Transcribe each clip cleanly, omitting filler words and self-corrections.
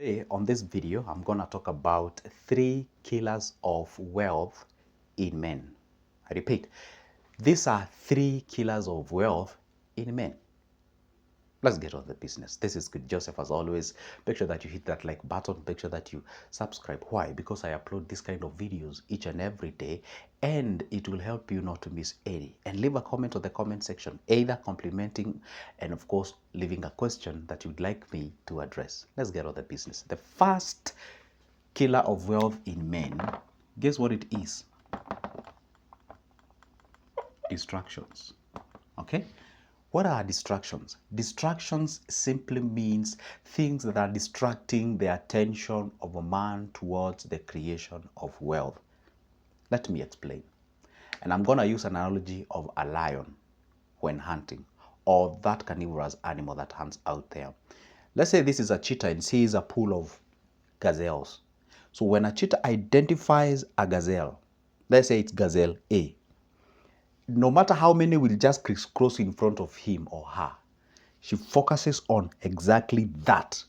Today on this video, I'm going to talk about 3 killers of wealth in men. I repeat, these are 3 killers of wealth in men. Let's get on the business. This is Good Joseph. As always, make sure that you hit that like button. Make sure that you subscribe. Why? Because I upload this kind of videos each and every day, and it will help you not to miss any. And leave a comment on the comment section, either complimenting and of course leaving a question that you'd like me to address. Let's get on the business. The first killer of wealth in men, guess what it is? Distractions. Okay? What are distractions? Distractions simply means things that are distracting the attention of a man towards the creation of wealth. Let me explain. And I'm going to use an analogy of a lion when hunting, or that carnivorous animal that hunts out there. Let's say this is a cheetah and sees a pool of gazelles. So when a cheetah identifies a gazelle, let's say it's gazelle A, no matter how many will just crisscross in front of him or her, she focuses on exactly that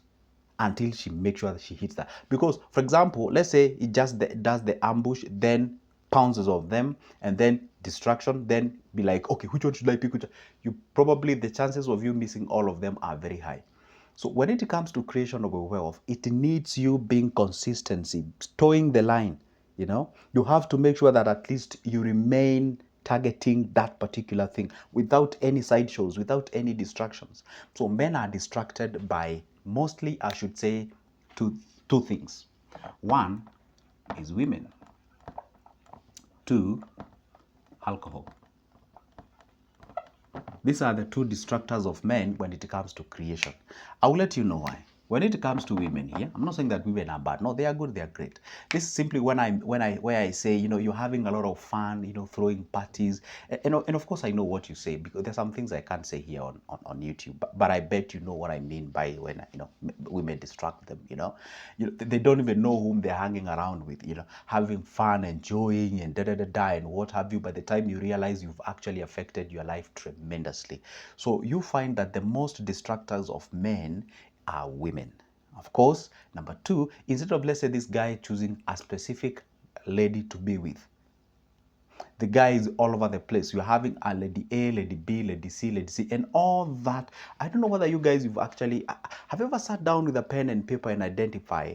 until she makes sure that she hits that. Because, for example, let's say it just does the ambush, then pounces of them, and then distraction, then be like, okay, which one should I pick? You probably, the chances of you missing all of them are very high. So when it comes to creation of a wealth, it needs you being consistency, towing the line. You have to make sure that at least you remain targeting that particular thing without any sideshows, without any distractions. So men are distracted by mostly, I should say, two things. One is women. Two, alcohol. These are the two distractors of men when it comes to creation. I'll let you know why. When it comes to women here, I'm not saying that women are bad. No, they are good, they are great. This is simply where I say, you're having a lot of fun, throwing parties. And of course I know what you say, because there's some things I can't say here on YouTube. But I bet you know what I mean by when women distract them, they don't even know whom they're hanging around with, having fun, enjoying, and and what have you. By the time you realize, you've actually affected your life tremendously. So you find that the most distractors of men are women. Of course, number two, instead of, let's say, this guy choosing a specific lady to be with, the guy is all over the place. You're having a lady A, lady B, lady C, and all that. I don't know whether you guys have you ever sat down with a pen and paper and identify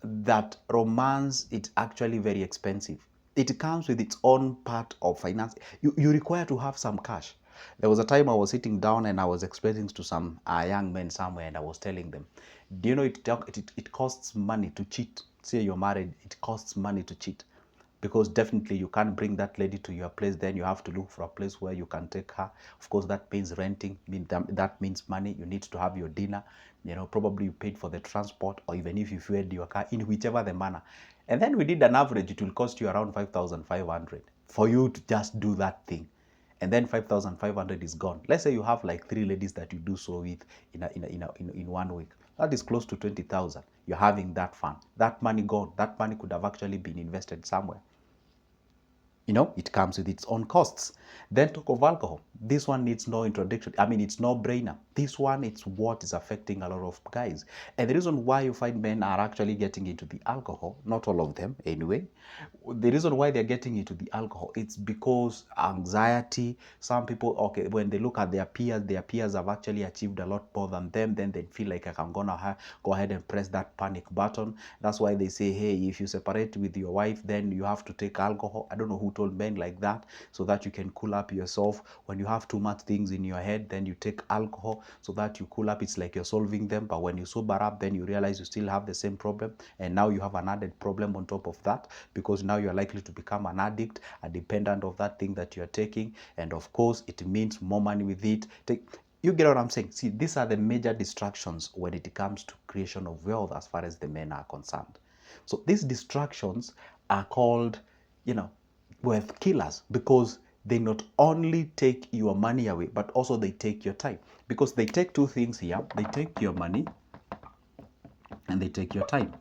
that romance is actually very expensive. It comes with its own part of finance. You require to have some cash. There was a time I was sitting down and I was explaining to some young men somewhere, and I was telling them, do you know it costs money to cheat? Say you're married, it costs money to cheat. Because definitely you can't bring that lady to your place, then you have to look for a place where you can take her. Of course, that means renting, that means money. You need to have your dinner, probably you paid for the transport, or even if you fueled your car in whichever the manner. And then we did an average, it will cost you around 5,500 for you to just do that thing. And then 5,500 is gone. Let's say you have like 3 ladies that you do so with in 1 week. That is close to 20,000. You're having that fun. That money gone. That money could have actually been invested somewhere. It comes with its own costs. Then talk of alcohol. This one needs no introduction. I mean, it's no brainer. This one, it's what is affecting a lot of guys. And the reason why you find men are actually getting into the alcohol, not all of them anyway, the reason why they're getting into the alcohol, it's because anxiety. Some people, okay, when they look at their peers have actually achieved a lot more than them, then they feel like I'm gonna go ahead and press that panic button. That's why they say, hey, if you separate with your wife, then you have to take alcohol. I don't know who told men like that, so that you can cool up yourself. When you have too much things in your head, then you take alcohol so that you cool up. It's like you're solving them, but when you sober up, then you realize you still have the same problem, and now you have an added problem on top of that, because now you're likely to become an addict, a dependent of that thing that you're taking. And of course, it means more money with it. You get what I'm saying? See, these are the major distractions when it comes to creation of wealth as far as the men are concerned. So these distractions are called, wealth killers, because they not only take your money away, but also they take your time. Because they take two things here. They take your money and they take your time.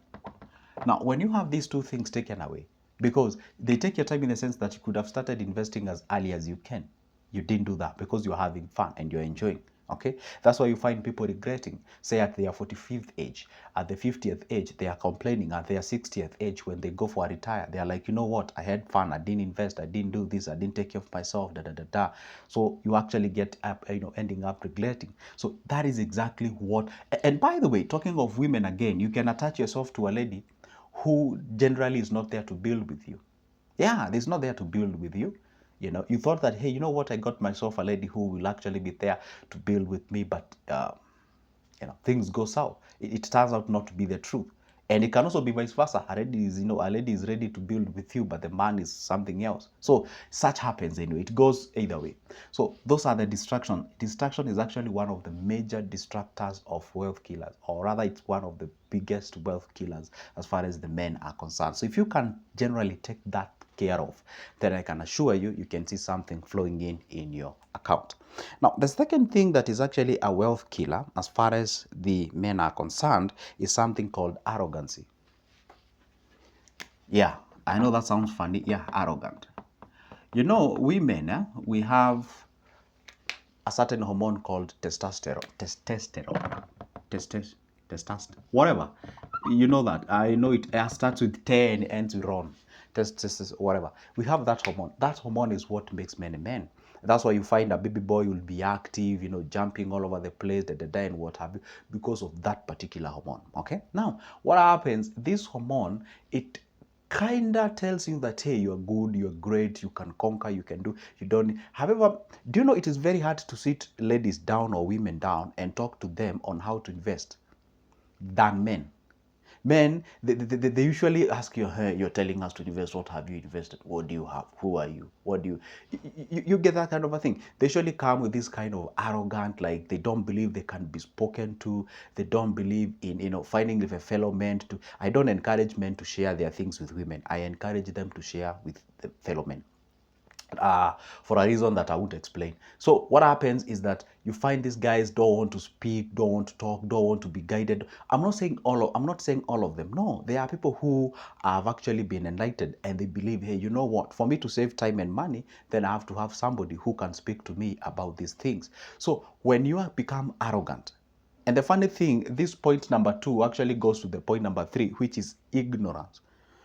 Now, when you have these two things taken away, because they take your time in the sense that you could have started investing as early as you can. You didn't do that because you're having fun and you're enjoying. Okay, that's why you find people regretting, say at their 45th age, at the 50th age, they are complaining at their 60th age when they go for a retire. They are like, you know what, I had fun, I didn't invest, I didn't do this, I didn't take care of myself, da da da da. So you actually get up, ending up regretting. So that is exactly what. And by the way, talking of women again, you can attach yourself to a lady who generally is not there to build with you. Yeah, it's not there to build with you. You thought that, hey, you know what, I got myself a lady who will actually be there to build with me, but things go south. It turns out not to be the truth. And it can also be vice versa. A lady is ready to build with you, but the man is something else. So such happens anyway. It goes either way. So those are the distraction. Distraction is actually one of the major distractors of wealth killers, or rather, it's one of the biggest wealth killers as far as the men are concerned. So if you can generally take that care of, then I can assure you, you can see something flowing in your account. Now, the second thing that is actually a wealth killer, as far as the men are concerned, is something called arrogancy. Yeah, I know that sounds funny. Yeah, arrogant. Women, we have a certain hormone called testosterone. Testosterone. Whatever. You know that. I know it starts with T and ends with Ron. Whatever. We have that hormone. That hormone is what makes men a men. That's why you find a baby boy will be active, jumping all over the place, and what have you, because of that particular hormone. Okay? Now, what happens, this hormone, it kind of tells you that, hey, you're good, you're great, you can conquer, you can do, you don't. However, do you know it is very hard to sit ladies down or women down and talk to them on how to invest than men? Men, they usually ask you, hey, you're telling us to invest. What have you invested? What do you have? Who are you? What do you get that kind of a thing? They usually come with this kind of arrogant, like they don't believe they can be spoken to. They don't believe in, finding with a fellow men to. I don't encourage men to share their things with women. I encourage them to share with the fellow men. For a reason that I won't explain. So what happens is that you find these guys don't want to speak, don't want to talk, don't want to be guided. I'm not saying all of them. No, there are people who have actually been enlightened and they believe, hey, you know what? For me to save time and money, then I have to have somebody who can speak to me about these things. So when you have become arrogant, and the funny thing, this point number 2 actually goes to the point number 3, which is ignorance.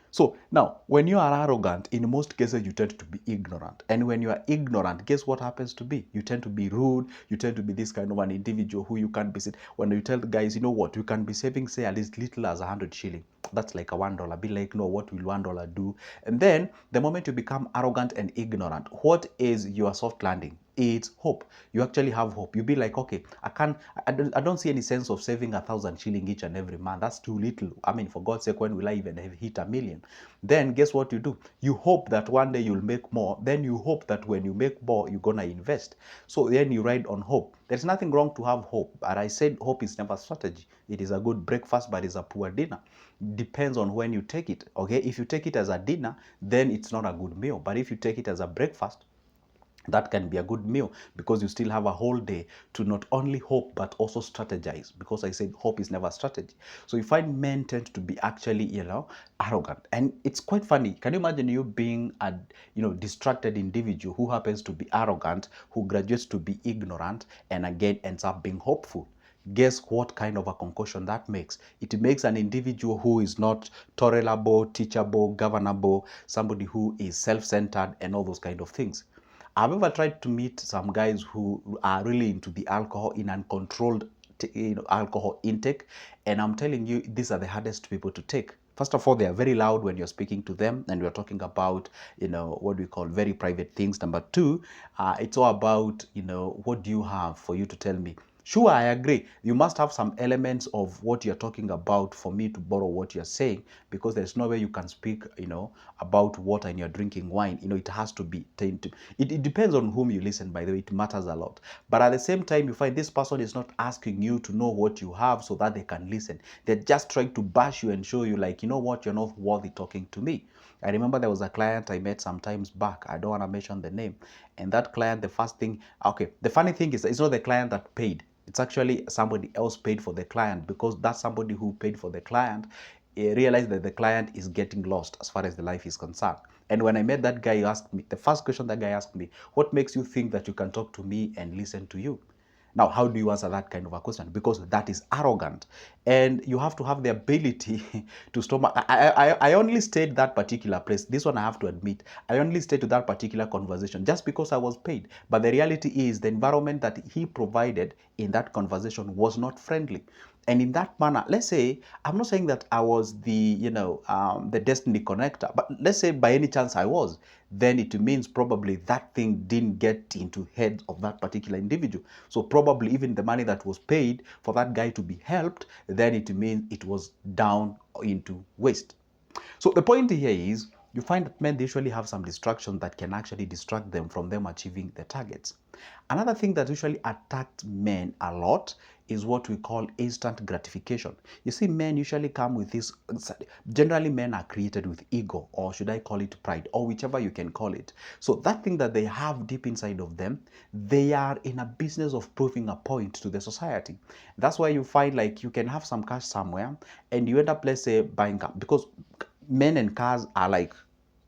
So now, when you are arrogant, in most cases, you tend to be ignorant. And when you are ignorant, guess what happens to be? You tend to be rude. You tend to be this kind of an individual who you can't be. When you tell the guys, you know what, you can be saving, say, at least little as 100 shilling. That's like a $1. Be like, no, what will $1 do? And then the moment you become arrogant and ignorant, what is your soft landing? It's hope. You actually have hope. You be like, okay, I don't see any sense of saving 1,000 shilling each and every month. That's too little. I mean, for God's sake, when will I even hit 1,000,000? Then guess what you do? You hope that one day you'll make more. Then you hope that when you make more, you're gonna invest. So then you ride on hope. There's nothing wrong to have hope. But I said hope is never strategy. It is a good breakfast, but it's a poor dinner. Depends on when you take it. Okay, if you take it as a dinner, then it's not a good meal. But if you take it as a breakfast, that can be a good meal because you still have a whole day to not only hope but also strategize, because I said hope is never strategy. So you find men tend to be actually arrogant, and it's quite funny. Can you imagine you being a distracted individual who happens to be arrogant, who graduates to be ignorant, and again ends up being hopeful? Guess what kind of a concoction that makes? It makes an individual who is not tolerable, teachable, governable, somebody who is self-centered and all those kind of things. I've ever tried to meet some guys who are really into the alcohol in uncontrolled alcohol intake, and I'm telling you, these are the hardest people to take. First of all, they are very loud when you're speaking to them, and we're talking about, what we call very private things. Number two, it's all about, what do you have for you to tell me? Sure, I agree. You must have some elements of what you're talking about for me to borrow what you're saying, because there's no way you can speak, about water and you're drinking wine. It has to be tainted. It depends on whom you listen, by the way. It matters a lot. But at the same time, you find this person is not asking you to know what you have so that they can listen. They're just trying to bash you and show you, like, you know what, you're not worthy talking to me. I remember there was a client I met some times back. I don't want to mention the name. And that client, the first thing, okay, the funny thing is, it's not the client that paid. It's actually somebody else paid for the client, because that's somebody who paid for the client realized that the client is getting lost as far as the life is concerned. And when I met that guy, he asked me, the first question that guy asked me, what makes you think that you can talk to me and listen to you? Now, how do you answer that kind of a question? Because that is arrogant, and you have to have the ability to stop. I only stayed that particular place. This one I have to admit, I only stayed to that particular conversation just because I was paid. But the reality is the environment that he provided in that conversation was not friendly. And in that manner, let's say, I'm not saying that I was the, the destiny connector, but let's say by any chance I was, then it means probably that thing didn't get into head of that particular individual. So probably even the money that was paid for that guy to be helped, then it means it was down into waste. So the point here is, you find that men, they usually have some distractions that can actually distract them from them achieving their targets. Another thing that usually attacks men a lot is what we call instant gratification. You see, men usually come with this, generally men are created with ego, or should I call it pride, or whichever you can call it. So that thing that they have deep inside of them, they are in a business of proving a point to the society. That's why you find like you can have some cash somewhere and you end up, let's say, buying car, because men and cars are like,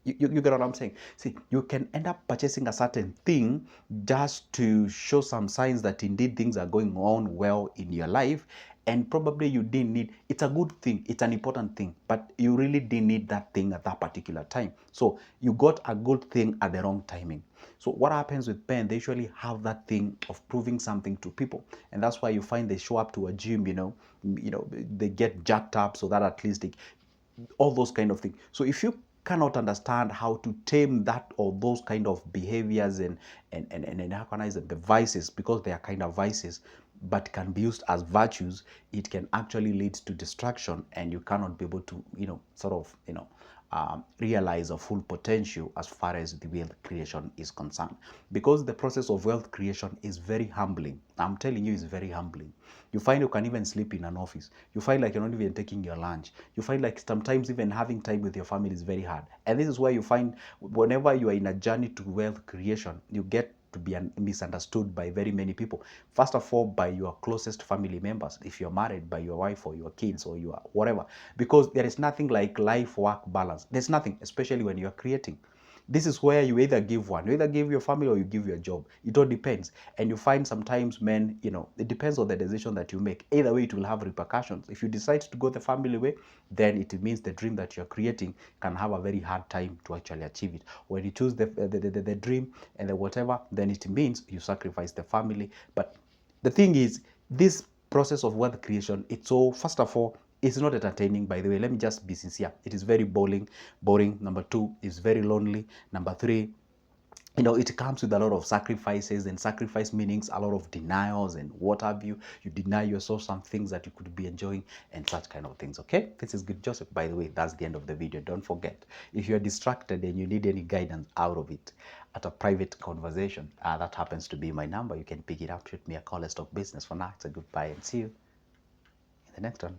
you get what I'm saying? See, you can end up purchasing a certain thing just to show some signs that indeed things are going on well in your life, and probably you didn't need, it's a good thing, it's an important thing, but you really didn't need that thing at that particular time. So you got a good thing at the wrong timing. So what happens with men, they usually have that thing of proving something to people, and that's why you find they show up to a gym, they get jacked up so that at least they, all those kind of things. So if you cannot understand how to tame that or those kind of behaviors and how can I say the vices, because they are kind of vices but can be used as virtues, it can actually lead to distraction, and you cannot be able to realize a full potential as far as the wealth creation is concerned. Because the process of wealth creation is very humbling. I'm telling you, it's very humbling. You find you can even sleep in an office. You find like you're not even taking your lunch. You find like sometimes even having time with your family is very hard. And this is where you find whenever you are in a journey to wealth creation, you get to be misunderstood by very many people. First of all, by your closest family members, if you're married, by your wife or your kids or your whatever, because there is nothing like life work balance. There's nothing, especially when you're creating. This is where you either give one, you either give your family or you give your job. It all depends. And you find sometimes men, it depends on the decision that you make. Either way, it will have repercussions. If you decide to go the family way, then it means the dream that you're creating can have a very hard time to actually achieve it. When you choose the dream and the whatever, then it means you sacrifice the family. But the thing is, this process of wealth creation, it's so, first of all, it's not entertaining, by the way. Let me just be sincere. It is very boring. Number two, it's very lonely. Number three, it comes with a lot of sacrifices, and sacrifice meanings a lot of denials and what have you. You deny yourself some things that you could be enjoying and such kind of things. Okay, this is Good Joseph, by the way. That's the end of the video. Don't forget, if you're distracted and you need any guidance out of it at a private conversation, that happens to be my number. You can pick it up, shoot me a call. Let's talk business. For now, it's a goodbye and see you in the next one.